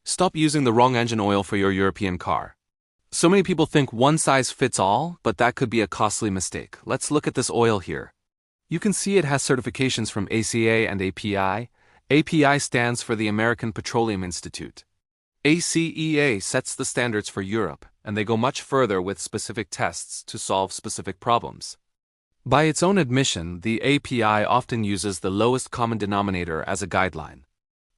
Stop using the wrong engine oil for your European car. So many people think one size fits all, but that could be a costly mistake. Let's look at this oil here. You can see it has certifications from ACA and API. API stands for the American Petroleum Institute. ACEA sets the standards for Europe, and they go much further with specific tests to solve specific problems. By its own admission, the API often uses the lowest common denominator as a guideline.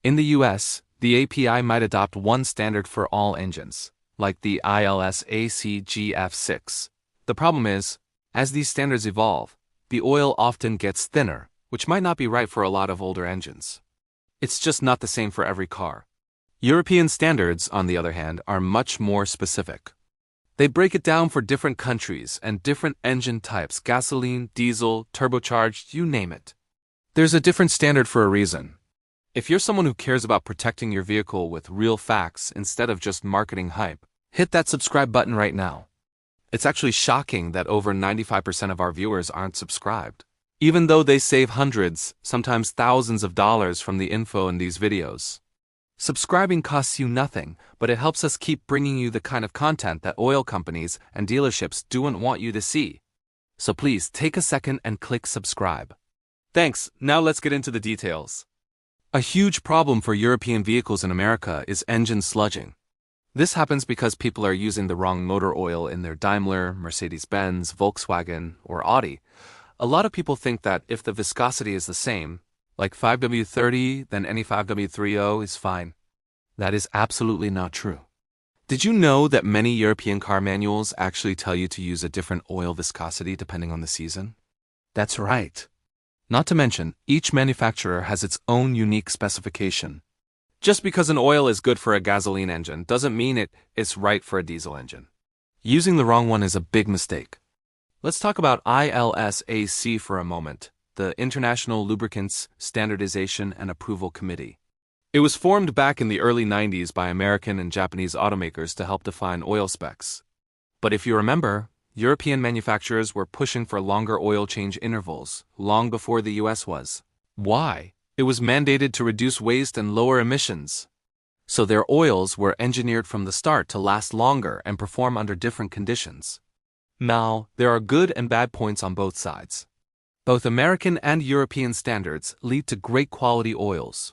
In the US, the API might adopt one standard for all engines, like the ILS ACGF6. The problem is, as these standards evolve, the oil often gets thinner, which might not be right for a lot of older engines. It's just not the same for every car. European standards, on the other hand, are much more specific. They break it down for different countries and different engine types: gasoline, diesel, turbocharged, you name it. There's a different standard for a reason. If you're someone who cares about protecting your vehicle with real facts instead of just marketing hype, hit that subscribe button right now. It's actually shocking that over 95% of our viewers aren't subscribed, even though they save hundreds, sometimes thousands of dollars from the info in these videos. Subscribing costs you nothing, but it helps us keep bringing you the kind of content that oil companies and dealerships don't want you to see. So please take a second and click subscribe. Thanks, now let's get into the details. A huge problem for European vehicles in America is engine sludging. This happens because people are using the wrong motor oil in their Daimler, Mercedes-Benz, Volkswagen, or Audi. A lot of people think that if the viscosity is the same, like 5W30, then any 5W30 is fine. That is absolutely not true. Did you know that many European car manuals actually tell you to use a different oil viscosity depending on the season? That's right. Not to mention, each manufacturer has its own unique specification. Just because an oil is good for a gasoline engine doesn't mean it is right for a diesel engine. Using the wrong one is a big mistake. Let's talk about ILSAC for a moment, the International Lubricants Standardization and Approval Committee. It was formed back in the early 90s by American and Japanese automakers to help define oil specs. But if you remember, European manufacturers were pushing for longer oil change intervals long before the US was. Why? It was mandated to reduce waste and lower emissions. So their oils were engineered from the start to last longer and perform under different conditions. Now, there are good and bad points on both sides. Both American and European standards lead to great quality oils.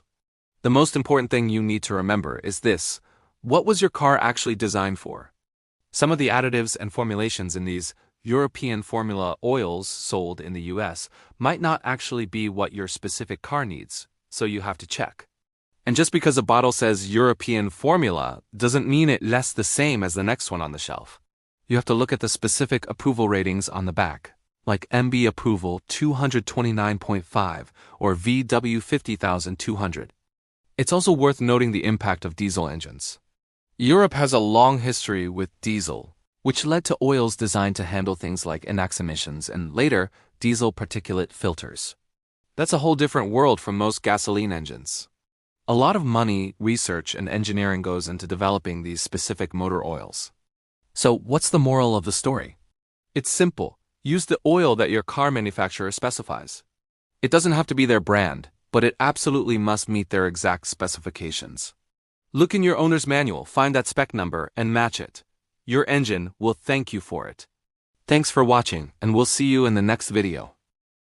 The most important thing you need to remember is this: what was your car actually designed for? Some of the additives and formulations in these European formula oils sold in the US might not actually be what your specific car needs, so you have to check. And just because a bottle says European formula doesn't mean it lasts the same as the next one on the shelf. You have to look at the specific approval ratings on the back, like MB approval 229.5 or VW 50,200. It's also worth noting the impact of diesel engines. Europe has a long history with diesel, which led to oils designed to handle things like NOx emissions and later, diesel particulate filters. That's a whole different world from most gasoline engines. A lot of money, research, and engineering goes into developing these specific motor oils. So what's the moral of the story? It's simple. Use the oil that your car manufacturer specifies. It doesn't have to be their brand, but it absolutely must meet their exact specifications. Look in your owner's manual, find that spec number, and match it. Your engine will thank you for it. Thanks for watching, and we'll see you in the next video.